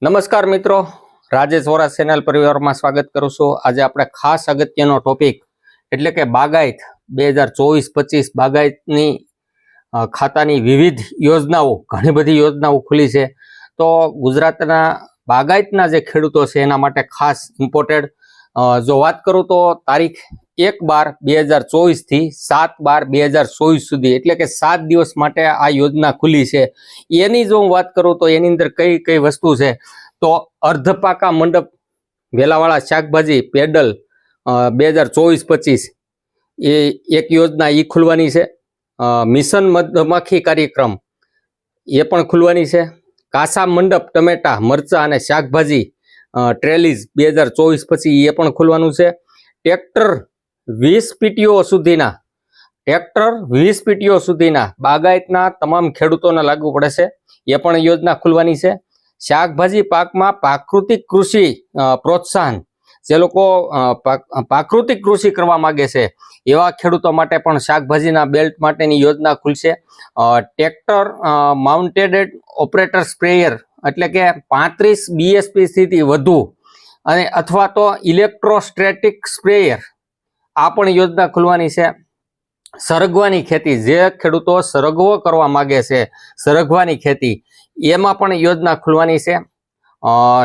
નમસ્કાર મિત્રો, રાજેશ વોરા ચેનલ પરિવારમાં સ્વાગત કરું છું। આજે આપણે ખાસ અગત્યનો ટોપિક એટલે કે બાગાયત 2024-25 બાગાયતની ખાતાની વિવિધ યોજનાઓ, ઘણી બધી યોજનાઓ ખુલી છે। તો ગુજરાતના બાગાયતના જે ખેડૂતો છે એના માટે ખાસ ઇમ્પોર્ટેડ જો વાત કરું તો તારીખ 1/12/2024 થી 7/12/2024 સુધી એટલે કે 7 દિવસ માટે આ યોજના ખુલી છે। એની જો હું વાત કરું તો એની અંદર કઈ કઈ વસ્તુ છે તો અર્ધપાકા મંડપ વેલાવાળા શાકભાજી પેડલ 2024-25 એ એક યોજના એ ખુલવાની છે। મિશન મધમાખી કાર્યક્રમ એ પણ ખુલવાની છે। કાસા મંડપ ટમેટા મરચા અને શાકભાજી ટ્રેલીઝ 2024-25 એ પણ ખુલવાનું છે। ટ્રેક્ટર 20 પીટીઓ સુધીના બાગાયતના તમામ ખેડૂતોને લાગુ પડે છે, એ પણ યોજના ખુલવાની છે। શાકભાજી પાકમાં પ્રાકૃતિક કૃષિ પ્રોત્સાહન, જે લોકો પ્રાકૃતિક કૃષિ કરવા માંગે છે એવા ખેડૂતો માટે પણ શાકભાજીના બેલ્ટ માટેની યોજના ખુલશે। ટ્રેક્ટર માઉન્ટેડ ઓપરેટર સ્પ્રેયર એટલે કે 35 BSP થી વધુ અને અથવા તો ઇલેક્ટ્રોસ્ટેટિક સ્પ્રેયર આ પણ યોજના ખુલવાની છે। સરગવાની ખેતી, જે ખેડૂતો સરગવો કરવા માંગે છે, સરગવાની ખેતી એમાં પણ યોજના ખુલવાની છે।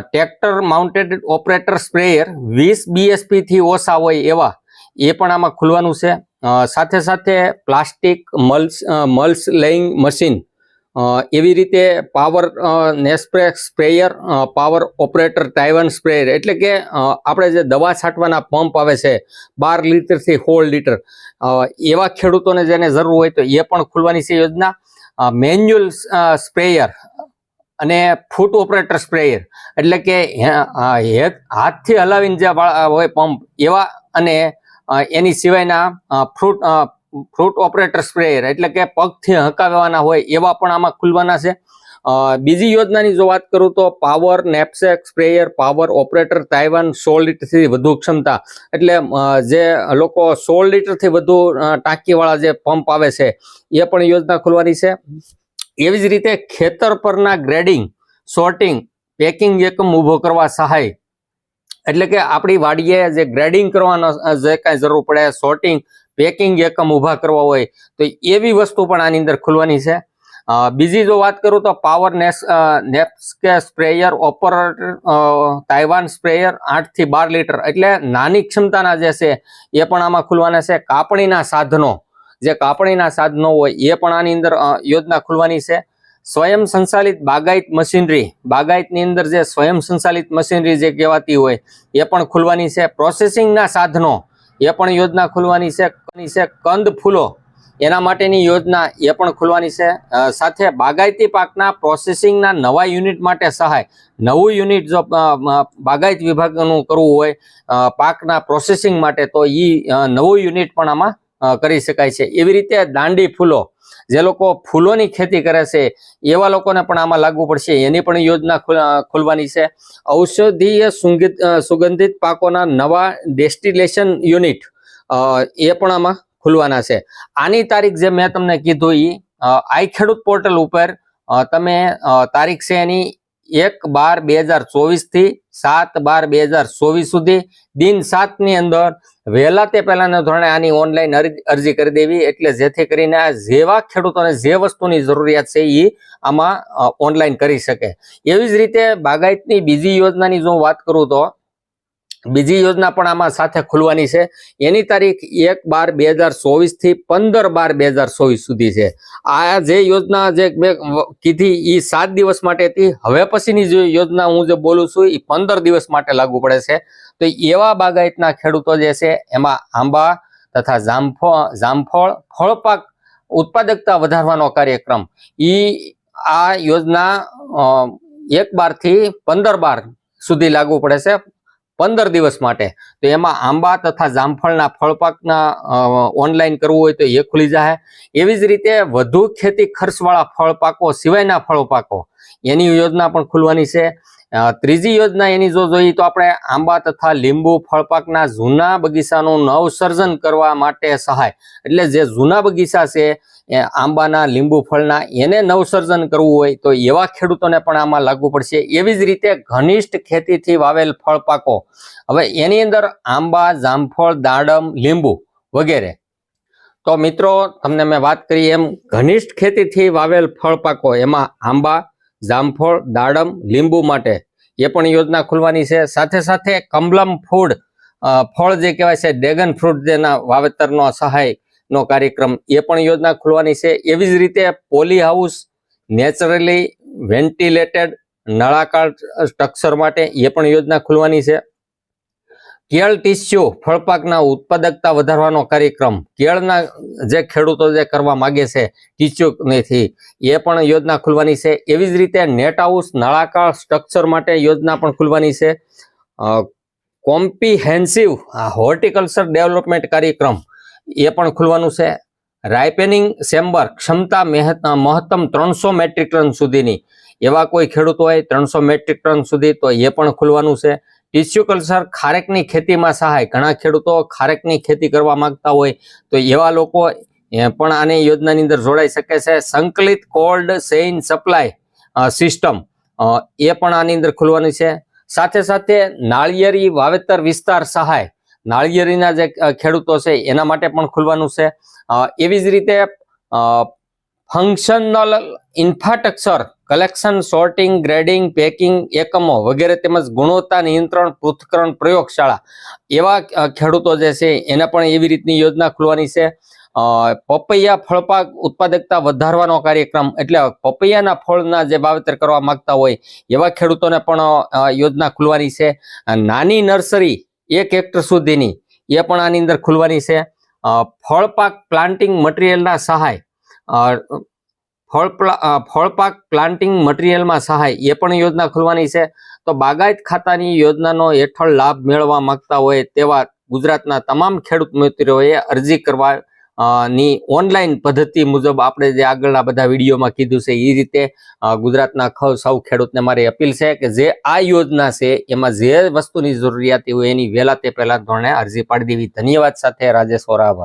Tractor mounted operator sprayer 20 BSP થી ઓછા હોય એવા એ પણ આમાં ખુલવાનું છે। સાથે સાથે પ્લાસ્ટિક મલ્સ લેઇંગ મશીન, એવી રીતે પાવર નેસ્પ્રે sprayer, power operator Taiwan sprayer એટલે કે આપણે જે દવા છાંટવાના પંપ આવે છે 12 લીટરથી 16 લીટર, એવા ખેડૂતોને જેને જરૂર હોય તો એ પણ ખુલવાની છે યોજના। મેન્યુઅલ સ્પ્રેયર અને ફૂટ ઓપરેટર સ્પ્રેયર એટલે કે હાથથી હલાવીને જે હોય પંપ એવા, અને એની સિવાયના ફ્રૂટ ઓપરેટર સ્પ્રેયર એટલે કે પગથી હંકાવવાના હોય એવા પણ આમાં ખુલવાના છે। બીજી યોજનાની જો વાત કરું તો power નેપસેક sprayer, power operator Taiwan 16 લીટરથી વધુ ક્ષમતા એટલે જે લોકો 16 લીટરથી વધુ ટાંકીવાળા જે પંપ આવે છે એ પણ યોજના ખુલવાની છે। એવી જ રીતે ખેતર પરના ગ્રેડિંગ, સોર્ટિંગ, પેકિંગ એકમ ઊભો કરવા સહાય એટલે કે આપણી વાડીએ જે ગ્રેડિંગ કરવાનો જે કાંઈ જરૂર પડે, સોર્ટિંગ પેકિંગ એકમ ઊભા કરવા હોય તો એવી વસ્તુ પણ આની અંદર ખુલવાની છે। બીજી જો વાત કરું તો power knapsack sprayer operator Taiwan sprayer 8 થી 12 લીટર એટલે નાની ક્ષમતાના જે છે એ પણ આમાં ખુલવાના છે। કાપણીના સાધનો, જે કાપણીના સાધનો હોય એ પણ આની અંદર યોજના ખુલવાની છે। સ્વયં સંચાલિત બાગાયત મશીનરી, બાગાયતની અંદર જે સ્વયં સંચાલિત મશીનરી જે કહેવાતી હોય એ પણ ખુલવાની છે। પ્રોસેસિંગના સાધનો એ પણ યોજના ખુલવાની છે। કંદ ફૂલો એના માટેની યોજના એ પણ ખુલવાની છે। સાથે બાગાયતી પાકના પ્રોસેસિંગના નવા યુનિટ માટે સહાય, નવું યુનિટ જો બાગાયત વિભાગનું કરવું હોય પાકના પ્રોસેસિંગ માટે તો એ નવું યુનિટ પણ આમાં કરી શકાય છે। એવી રીતે દાંડી ફૂલો, જે લોકો ફૂલોની ખેતી કરે છે એવા લોકોને પણ આમાં લાગુ પડશે, એની પણ યોજના ખુલવાની છે। ઔષધીય સુગંધિત પાકોના નવા ડેસ્ટિલેશન યુનિટ એ પણ આમાં ખુલવાના છે। આની તારીખ જે મેં તમને કીધું એ આઈ ખેડૂત પોર્ટલ ઉપર તમે તારીખ છે એની 1/12/2024 થી 7/12/2024 સુધી દિન 7 ની અંદર વહેલા તે પહેલાના ધોરણે આની ઓનલાઈન અરજી કરી દેવી, એટલે જેથી કરીને જેવા ખેડૂતોને જે વસ્તુની જરૂરિયાત છે એ આમાં ઓનલાઈન કરી શકે। એવી જ રીતે બાગાયતની બીજી યોજનાની જો વાત કરું તો બીજી યોજના પણ આમાં સાથે ખુલવાની છે। એની તારીખ 1/12/2024 થી 15/12/2024 સુધી છે। આ જે યોજના જે મેં કીધી એ 7 દિવસ માટે હતી, હવે પછીની જે યોજના હું જે બોલું છું એ 15 દિવસ માટે લાગુ પડે છે। તો એવા બાગાયતના ખેડૂતો જે છે એમાં આંબા તથા જામફળ ફળપાક ઉત્પાદકતા વધારવાનો કાર્યક્રમ આ યોજના 1/12 થી 15/12 સુધી લાગુ પડે છે, 15 દિવસ માટે। તો એમાં આંબા તથા જામફળના ફળપાકના ઓનલાઈન કરવું હોય તો એ ખુલી જાય। એવી જ રીતે વધુ ખેતી ખર્ચવાળા ફળપાકો સિવાયના ફળપાકો એની યોજના પણ ખુલવાની છે. ત્રીજી યોજના એની જો જોઈએ તો આપણે આંબા તથા લીંબુ ફળપાકના જૂના બગીચાનું નવસર્જન કરવા માટે સહાય. એટલે જે જૂના બગીચા છે એ આંબાના લીંબુ ફળના એને નવસર્જન કરવું હોય તો એવા ખેડૂતોને પણ આમાં લાગુ પડશે. એવી જ રીતે ઘનિષ્ઠ ખેતીથી વાવેલ ફળપાકો, હવે એની અંદર આંબા, જામફળ, દાડમ, લીંબુ વગેરે. તો મિત્રો તમને મેં વાત કરી એમ ઘનિષ્ઠ ખેતીથી વાવેલ ફળપાકો એમાં આંબા, જામફળ, દાડમ, લીંબુ માટે એ પણ યોજના ખુલવાની છે. સાથે સાથે કમલમ ફૂડ ફળ જે કહેવાય છે ડ્રેગન ફ્રૂટ જેના વાવેતરનો સહાયનો કાર્યક્રમ એ પણ યોજના ખુલવાની છે. એવી જ રીતે પોલી હાઉસ, નેચરલી વેન્ટિલેટેડ નળાકાર સ્ટ્રક્ચર માટે એ પણ યોજના ખુલવાની છે. કેળ ટીસ્યુ ફળપાકના ઉત્પાદકતા વધારવાનો કાર્યક્રમ, કેળના જે ખેડૂતો જે કરવા માંગે છે ટીસ્યુથી એ પણ યોજના ખુલવાની છે. એવી જ રીતે નેટ હાઉસ નળાકાર સ્ટ્રક્ચર માટે યોજના પણ ખુલવાની છે. કોમ્પ્રિહેન્સિવ હોર્ટિકલ્ચર ડેવલપમેન્ટ કાર્યક્રમ એ પણ ખુલવાનું છે. રાઇપેનિંગ ચેમ્બર ક્ષમતા મહત્તમ 300 મેટ્રિક ટન સુધીની, એવા કોઈ ખેડૂતો હોય 300 મેટ્રિક ટન સુધી તો એ પણ ખુલવાનું છે. ટીસ્યુ કલ્ચર ખારેકની ખેતીમાં સહાય, ઘણા ખેડૂતો ખારેકની ખેતી કરવા માંગતા હોય તો એવા લોકો પણ આની યોજનાની અંદર જોડાઈ શકે છે. સંકલિત કોલ્ડ ચેઇન સપ્લાય સિસ્ટમ એ પણ આની અંદર ખુલવાની છે. સાથે સાથે નાળિયેરી વાવેતર વિસ્તાર સહાય, નાળિયેરીના જે ખેડૂતો છે એના માટે પણ ખુલવાનું છે. એવી જ રીતે functional infrastructure collection, sorting, grading, packing એકમો વગેરે તેમજ ગુણવત્તા નિયંત્રણ પૃથ્થકરણ પ્રયોગશાળા એવા ખેડૂતો જે છે એને પણ એવી રીતની યોજના ખુલવાની છે. પપૈયા ફળપાક ઉત્પાદકતા વધારવાનો કાર્યક્રમ, એટલે પપૈયાના ફળના જે વાવેતર કરવા માંગતા હોય એવા ખેડૂતોને પણ યોજના ખુલવાની છે. નાની નર્સરી 1 હેક્ટર સુધીની એ પણ આની અંદર ખુલવાની છે. ફળપાક પ્લાન્ટિંગ મટીરિયલના સહાય, ફળપાક પ્લાન્ટિંગ મટીરિયલમાં સહાય એ પણ યોજના ખુલવાની છે. તો બાગાયત ખાતાની યોજનાનો હેઠળ લાભ મેળવવા માંગતા હોય તેવા ગુજરાતના તમામ ખેડૂત મિત્રોએ અરજી કરવા ની ઓનલાઈન પદ્ધતિ મુજબ આપણે જે આગળના બધા વિડીયોમાં કીધું છે એ રીતે ગુજરાતના સૌ ખેડૂતને મારી અપીલ છે કે જે આ યોજના છે એમાં જે વસ્તુની જરૂરિયાત હોય એની વહેલા તે પહેલા ધોરણે અરજી પાડી દેવી. ધન્યવાદ સાથે રાજેશ ઓરાવર.